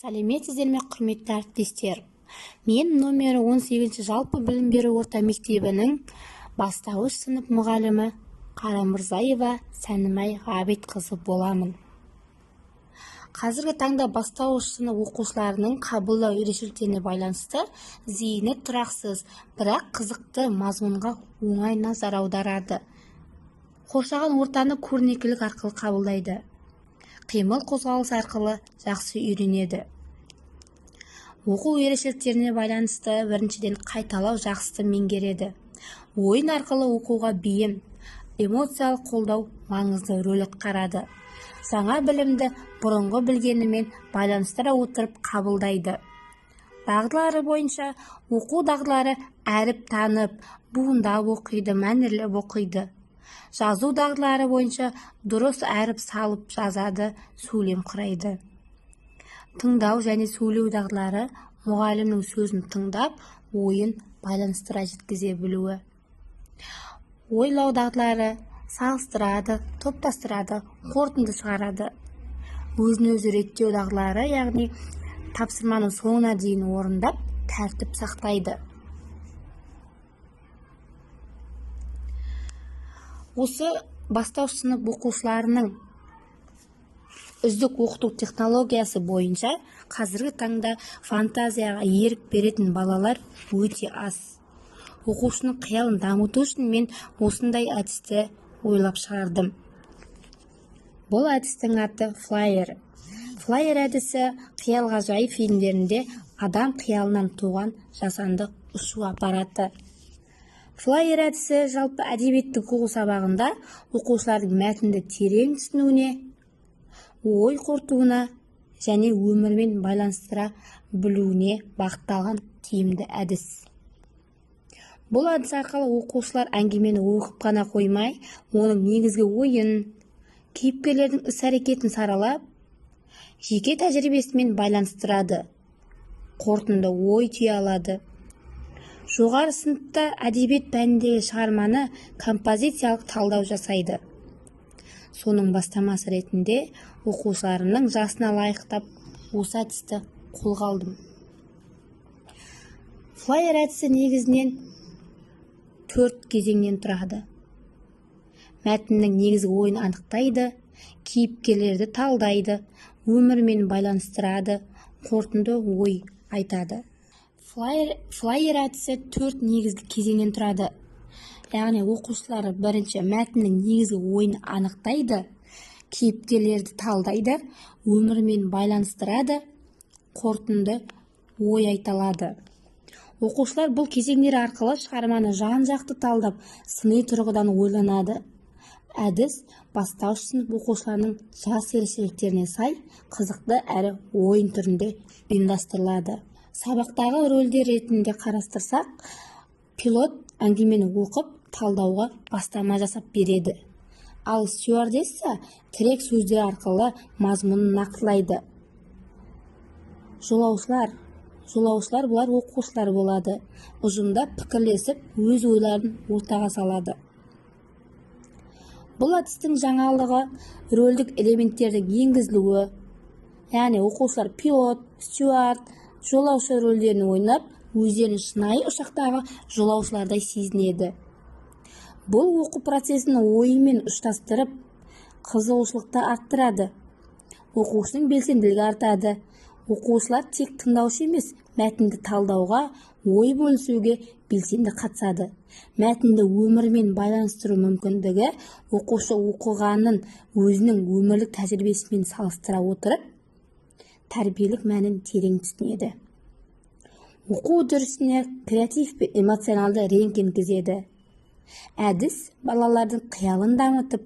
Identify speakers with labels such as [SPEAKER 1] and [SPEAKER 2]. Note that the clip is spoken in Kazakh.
[SPEAKER 1] Сәлеметсіздер ме, құрметті әріптестер? Мен номері 18 жалпы білім беру орта мектебінің бастауыш сынып мұғалімі Қарамырзаева Сәнімай Ғабитқызы боламын. Қазіргі таңда бастауыш сынып оқушыларының қабылдау ерекшеліктеріне байланысты зейіні тұрақсыз, бірақ қызықты мазмұнға оңай назар аударады. Қоршаған ортаны көрнекілік арқылы қабылдайды. Қимыл қозғалыс арқылы жақсы үйренеді. Оқу ерекшеліктеріне байланысты біріншіден қайталау жақсы меңгереді. Ойын арқылы оқуға бейім, эмоциялық қолдау маңызды рөл атқарады. Жаңа білімді бұрынғы білгенімен байланыстыра отырып қабылдайды. Дағдылары бойынша оқу дағдылары әріп танып, буындап оқиды, мәнерлеп оқиды. Жазу дағдылары бойынша дұрыс әріп салып жазады, сөйлем құрайды. Тыңдау және сөйлеу дағдылары мұғалімнің сөзін тыңдап, ойын байланыстыра жеткізе білуі. Ойлау дағдылары салыстырады, топтастырады, қорытынды шығарады. Өзін-өзі реттеу дағдылары, яғни тапсырманың соңына дейін орындап, тәртіп сақтайды. Осы бастауыш сынып оқушыларының үздік оқыту технологиясы бойынша қазіргі таңда фантазияға ерік беретін балалар өте аз. Оқушының қиялын дамыту үшін мен осындай әдісті ойлап шығардым. Бұл әдістің аты флайер. Флайер әдісі қиял ғажайып фильмдерінде адам қиялынан туған жасанды ұшу аппараты. Флайер әдісі жалпы әдебиеттің оқу сабағында оқушылардың мәтінді терең түсінуіне, ой қорытуына және өмірмен байланыстыра білуіне бағытталған тиімді әдіс. Бұл әдіс арқылы оқушылар әңгімені оқып қана қоймай, оның негізгі ойын, кейіпкерлердің іс-әрекетін саралап, жеке тәжірибесімен байланыстырады, қорытынды ой түйе алады. Жоғары сыныпта әдебиет пәніндегі шығарманы композициялық талдау жасайды. Соның бастамасы ретінде оқушыларымның жасына лайықтап осы әдісті қолға алдым. Флайер әдісі негізінен 4 кезеңнен тұрады. Мәтіннің негізгі ойын анықтайды, кейіпкерлерді талдайды, өмірмен байланыстырады, қорытынды ой айтады. Флайер әдісі 4 негізгі кезеңнен тұрады. Яғни оқушылары бірінші мәтіннің негізгі ойын анықтайды, кейіпкерлерді талдайды, өмірмен байланыстырады, қорытынды ой айталады. Оқушылар бұл кезеңдер арқылы шығарманы жан-жақты талдап, сыни тұрғыдан ойланады. Әдіс бастауыш сынып оқушыларының жас ерекшеліктеріне сай, қызықты әрі ойын түрінде ұйымдастырылады. Сабақтағы рөлдер ретінде қарастырсақ, пилот әңгімені оқып, талдауға бастама жасап береді. Ал стюардесса тірек сөздер арқылы мазмұнын нақтылайды. Жолаушылар бұлар оқушылар болады. Ұжымда пікірлесіп, өз ойларын ортаға салады. Бұл әдістің жаңалығы рөлдік элементтердің енгізілуі, яғни оқушылар пилот, стюард, жолаушы рөлдерін ойнап, өздерін шынайы ұшақтағы жолаушылардай сезінеді. Бұл оқу процесін ойымен ұштастырып, қызығушылықты арттырады. Оқушының белсенділігі артады. Оқушылар тек тыңдаушы емес, мәтінді талдауға, ой бөлісуге белсенді қатысады. Мәтінді өмірмен байланыстыру мүмкіндігі оқушы оқығанын өзінің өмірлік тәжірибесімен салыстыра отырып, тәрбиелік мәнін терең түсінеді. Оқу үдерісіне креатив пен эмоционалды реңк енгізеді. Әдіс балалардың қиялын дамытып,